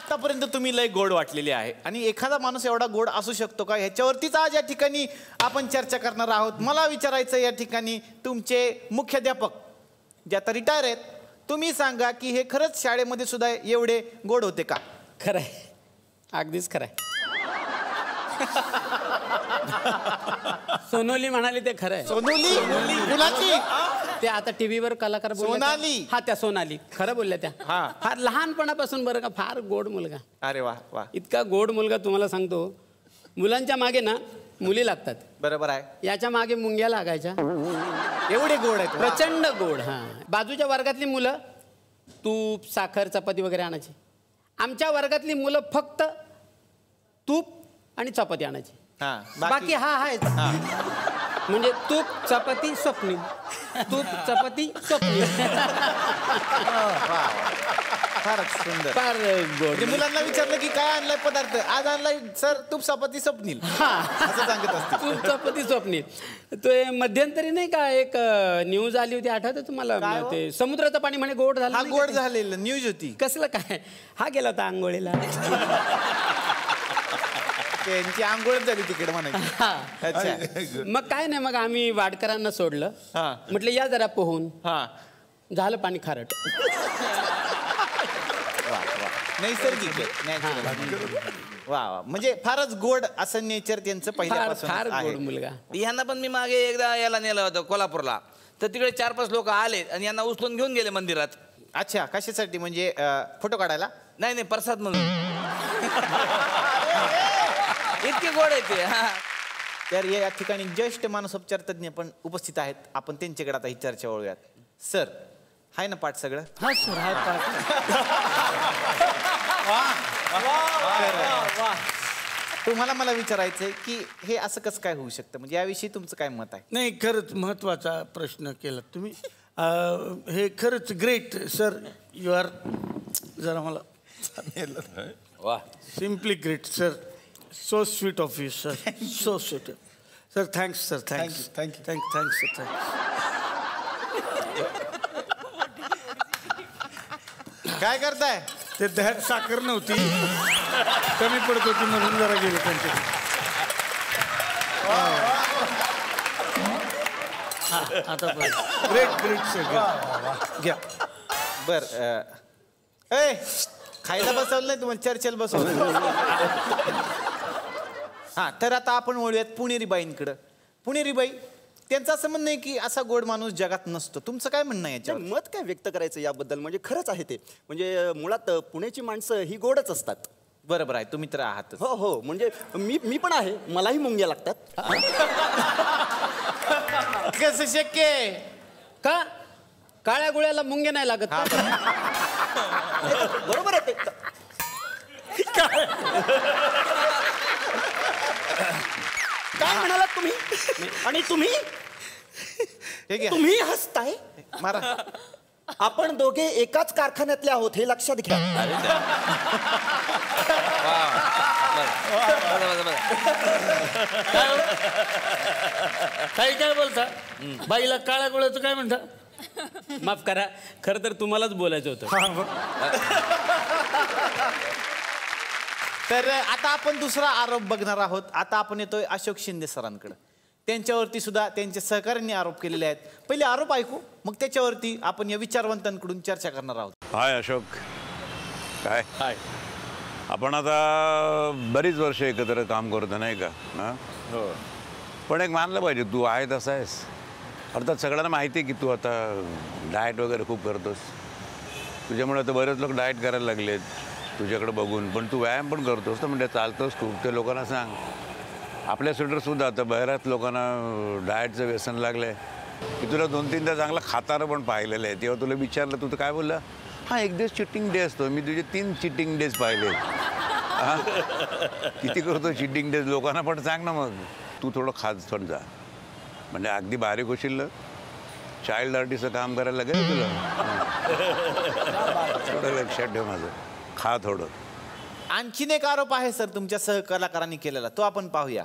आतापर्यंत तुम्ही लय गोड वाटलेली आहे आणि एखादा माणूस एवढा गोड असू शकतो का ह्याच्यावरतीच आज या ठिकाणी आपण चर्चा करणार आहोत. मला विचारायचं या ठिकाणी तुमचे मुख्याध्यापक जे आता रिटायर आहेत, तुम्ही सांगा की हे खरंच शाळेमध्ये सुद्धा एवढे गोड होते का? खरंय, अगदीच खरंय. सोनोली म्हणाली ते खरंय. सोनोली कुणाची? ते आता टीव्हीवर कलाकार सोनाली. हा, त्या सोनाली खरं बोलल्या त्या. हा, फार लहानपणापासून बरं का, फार गोड मुलगा. अरे वा वा. इतका गोड मुलगा तुम्हाला सांगतो, मुलांच्या मागे ना मुली लागतात. बरोबर आहे. याच्या मागे मुंग्या लागायच्या. एवढे गोड आहेत. प्रचंड गोड. हा, बाजूच्या वर्गातली मुलं तूप साखर चपाती वगैरे आणायची. आमच्या वर्गातली मुलं फक्त तूप आणि चपाती आणायची. बाकी हा आहे म्हणजे तूप चपाती स्वप्नी, तूप चपाती स्वप्नी. फारच सुंदर. फार गोड. मुलांना विचारलं की काय आणलाय पदार्थ, आज आणलाय सर तूप चपाती स्वप्नील. असं सांगत असते. तूप चपाती स्वप्नील. तो मध्यंतरी नाही का एक न्यूज आली होती, आठवतं तुम्हाला? ते समुद्राचं पाणी म्हणे गोड झालं. हा, गोड झालेलं न्यूज होती. कसलं काय? हा गेला होता आंघोळीला. त्यांची आंघोळ झाली तिकडे म्हणायची. अच्छा. मग काय नाही, मग आम्ही वाडकरांना सोडलं. म्हटलं या जरा पोहून. झालं पाणी खारट. नैसर्गिक आहे. वा वा. म्हणजे फारच गोड असं नेचर त्यांचं पहिल्यापासून. फार गोड मुलगा. यांना पण मी मागे एकदा याला नेलं होतं कोल्हापूरला, तर तिकडे 4-5 लोक आले आणि यांना उचलून घेऊन गेले मंदिरात. अच्छा, कशासाठी? म्हणजे फोटो काढायला? नाही, प्रसाद म्हणून. इतके गोड आहे ते. तर या ठिकाणी ज्येष्ठ मानसोपचार तज्ज्ञ पण उपस्थित आहेत. आपण त्यांच्याकडे आता ही चर्चा वळूयात. सर, हाय ना पाठ सगळं? हा सर, हा पाठ. तुम्हाला मला विचारायचंय की हे असं कसं काय होऊ शकतं, म्हणजे याविषयी तुमचं काय मत आहे? नाही, खरंच महत्त्वाचा प्रश्न केला तुम्ही. हे खरंच ग्रेट सर. यू आर जरा मला वा, simply great sir. So sweet of you sir. So sweet sir. Thanks sir. Thanks sir. काय करताय? ते दह्यात साखर नव्हती, कमी पडत होती म्हणून जरा गेलो त्यांच्याकडे. आता ग्रेट सर. घ्या. बर, खायला बसवलं नाही तुम्हाला, चर्चेला बसवलं. हा, तर आता आपण वळूयात पुणेरी बाईंकडं. पुणेरी बाई, त्यांचं असं म्हणणं आहे की असा गोड माणूस जगात नसतो. तुमचं काय म्हणणं आहे याच्यावर? मत काय व्यक्त करायचं याबद्दल? म्हणजे खरंच आहे ते. म्हणजे मुळात पुण्याची माणसं ही गोडच असतात. बरोबर आहे, तुम्ही तर आहात. हो हो, म्हणजे मी पण आहे, मलाही मुंग्या लागतात. कसं शक्य आहे? का काळ्या गोळ्याला मुंगे नाही लागत? बरोबर आहे ते. काय म्हणालात तुम्ही? आणि तुम्ही हसताय? मारा. आपण दोघे एकाच कारखान्यातले आहोत हे लक्षात घ्या. काय बोलता? बाईला काळ्या गोळ्याचं काय म्हणता? माफ करा, खरं तर तुम्हालाच बोलायचं होतं. तर आता आपण दुसरा आरोप बघणार आहोत. आता आपण येतोय अशोक शिंदे सरांकडे. त्यांच्यावरती सुद्धा त्यांच्या सहकाऱ्यांनी आरोप केलेले आहेत. पहिले आरोप ऐकू, मग त्याच्यावरती आपण या विचारवंतांकडून चर्चा करणार आहोत. हाय अशोक. काय हाय. आपण आता बरीच वर्ष एकत्र काम करतो नाही का? हो. पण एक मानलं पाहिजे, तू आहे तसा आहेस. अर्थात सगळ्यांना माहिती आहे की तू आता डाएट वगैरे खूप करतोस. तुझ्यामुळे आता बरेच लोक डाएट करायला लागलेत तुझ्याकडे बघून. पण तू व्यायाम पण करतोस ना, म्हणजे चालतोस खूप. ते लोकांना सांग. आपल्या स्वेटरसुद्धा आता बऱ्याच लोकांना डाएटचं व्यसन लागलं आहे की तुला 2-3दा चांगला खाताना पण पाहिलेलं आहे. तेव्हा तुला विचारलं, तू तर काय बोलला? हां, एक दिवस चिटिंग डे असतो. मी तुझे 3 चिटिंग डेज पाहिले. हां, किती करतो चिटिंग डेज? लोकांना पण सांग ना. मग तू थोडं खात थोडं जा, म्हणजे अगदी बारीक होशील ना. चाइल्ड आर्टिस्टचं काम करायला लागेल तुला. थोडं लक्षात ठेव माझं. खा थोडं. आणखीन एक आरोप आहे सर तुमच्या सहकलाकारांनी केलेला, तो आपण पाहूया.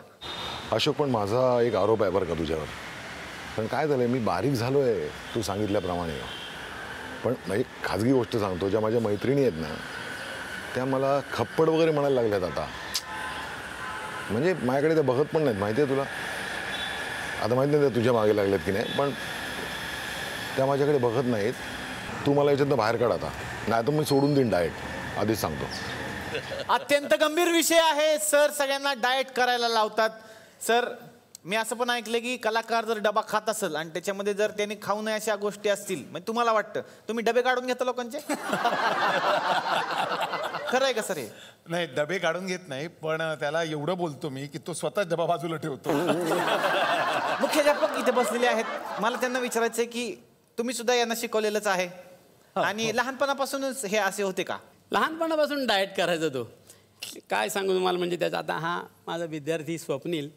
अशोक, पण माझा एक आरोप आहे बरं का तुझ्यावर. पण काय झालं, मी बारीक झालो आहे तू सांगितल्याप्रमाणे. पण एक खाजगी गोष्ट सांगतो, ज्या माझ्या मैत्रिणी आहेत ना, त्या मला खप्पड वगैरे म्हणायला लागल्यात आता. म्हणजे माझ्याकडे ते बघत पण नाहीत, माहिती आहे तुला. आता माहिती नाही तुझ्या मागे लागल्यात की नाही, पण त्या माझ्याकडे बघत नाहीत. तू मला याच्यातनं बाहेर काढ आता, नाही तर मी सोडून देईन डाएट, आधीच सांगतो. अत्यंत गंभीर विषय आहे सर. सगळ्यांना डाएट करायला लावतात. सर मी असं पण ऐकलं की कलाकार जर डबा खात असेल आणि त्याच्यामध्ये जर त्यांनी खाऊ नये अशा गोष्टी असतील, म्हणजे तुम्हाला वाटतं तुम्ही डबे काढून घेता लोकांचे? खरं आहे का सर हे? नाही, डबे काढून घेत नाही, पण त्याला एवढं बोलतो मी की तो स्वतः डबा बाजूला ठेवतो. मुख्याध्यापक इथे बसलेले आहेत. मला त्यांना विचारायचंय की तुम्ही सुद्धा यांना शिकवलेलंच आहे आणि लहानपणापासूनच हे असे होते का? लहानपणापासून डाएट करायचा तो. काय सांगू तुम्हाला, म्हणजे त्याचा आता हा माझा विद्यार्थी स्वप्नील,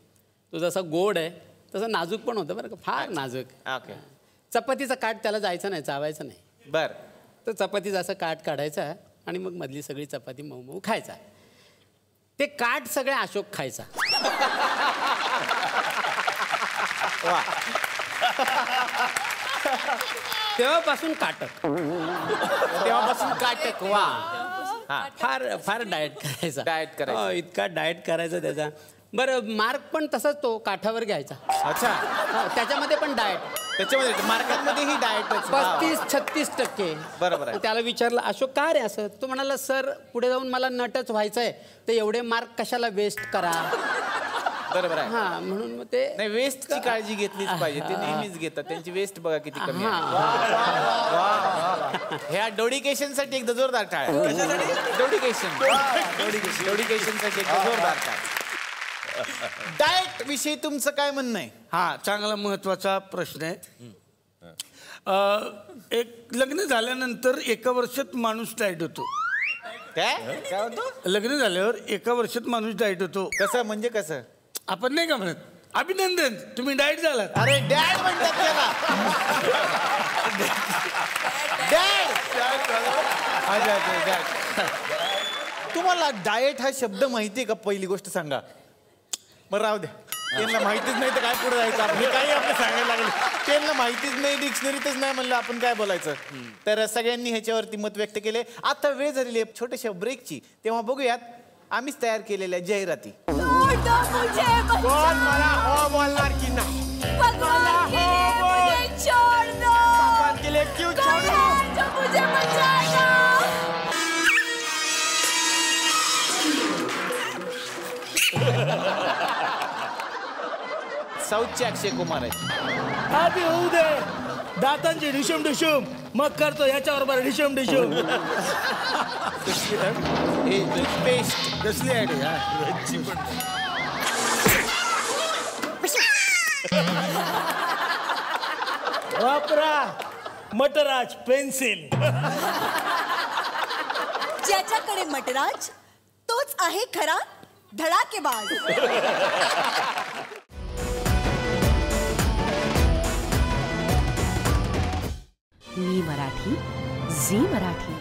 तो जसा गोड आहे तसं नाजूक पण होतं बरं का, फार नाजूक. ओके. चपातीचा काठ त्याला जायचं नाही, चावायचं नाही. बर. तर चपातीचा असं काठ काढायचा आणि मग मधली सगळी चपाती मऊ मऊ खायचा. ते काठ सगळे अशोक खायचा. तेव्हापासून काटक. तेव्हापासून काटक. वा. फार फार डाएट करायचा. डाएट करायचा. इतका डाएट करायचा त्याचा. बरं, मार्क पण तसाच तो काठावर घ्यायचा. अच्छा. त्याच्यामध्ये पण डाएट. त्याच्यामध्ये मार्कांमध्येही डाएट. 35-36%. बरोबर आहे. त्याला विचारलं अशोक का रे असं, तो म्हणाला सर पुढे जाऊन मला नटच व्हायचंय, तर एवढे मार्क कशाला वेस्ट करा. बरोबर आहे. हा, म्हणून मग ते नाही, वेस्टची काळजी घेतलीच पाहिजे. ते नेहमीच घेतात. त्यांची वेस्ट बघा किती कमी आहे. ह्या डेडिकेशनसाठी एकदा जोरदार टाळ्या. डेडिकेशन. डेडिकेशनसाठी एकदा जोरदार टाळ्या. डाएट विषयी तुमचं काय म्हणणं आहे? हा, चांगला महत्वाचा प्रश्न आहे. एक लग्न झाल्यानंतर 1 वर्षात माणूस डाएट होतो. काय होतो? लग्न झाल्यावर 1 वर्षात माणूस डाएट होतो. कसं म्हणजे कसं? आपण नाही का म्हणत अभिनंदन तुम्ही डाएट झालात. अरे डॅड म्हणतात त्याला. डॅड. तुम्हाला डाएट हा शब्द माहिती आहे का? पहिली गोष्ट सांगा. बरं राहू द्या, त्यांना माहितीच नाही तर काय पुढे जायचं आपण. हे काही आपलं सांगायला लागलं. त्यांना माहितीच नाही, डिक्शनरीतच नाही म्हणलं, आपण काय बोलायचं. तर सगळ्यांनी ह्याच्यावरती मत व्यक्त केले. आता वेळ झालेली आहे छोट्याशा ब्रेकची, तेव्हा बघूयात आम्हीच तयार केलेल्या जाहिराती. कोण मला हो बोलणार की नाही? भगवान के लिए मुझे छोड़ दो. भगवान के लिए क्यों छोड़ो? तो मुझे बचाएगा. साऊथचे अक्षय कुमार आहेत. आधी होऊ दे दातांची ढिशूम ढिशूम, मग करतो ह्याच्याबरोबर ढिशूम ढिशूम. पेस्ट कसली आयडिया. वापरा मटराज पेन्सिल. ज्याच्याकडे मटराज तोच आहे खरा धडाकेबाज. मी मराठी, झी मराठी.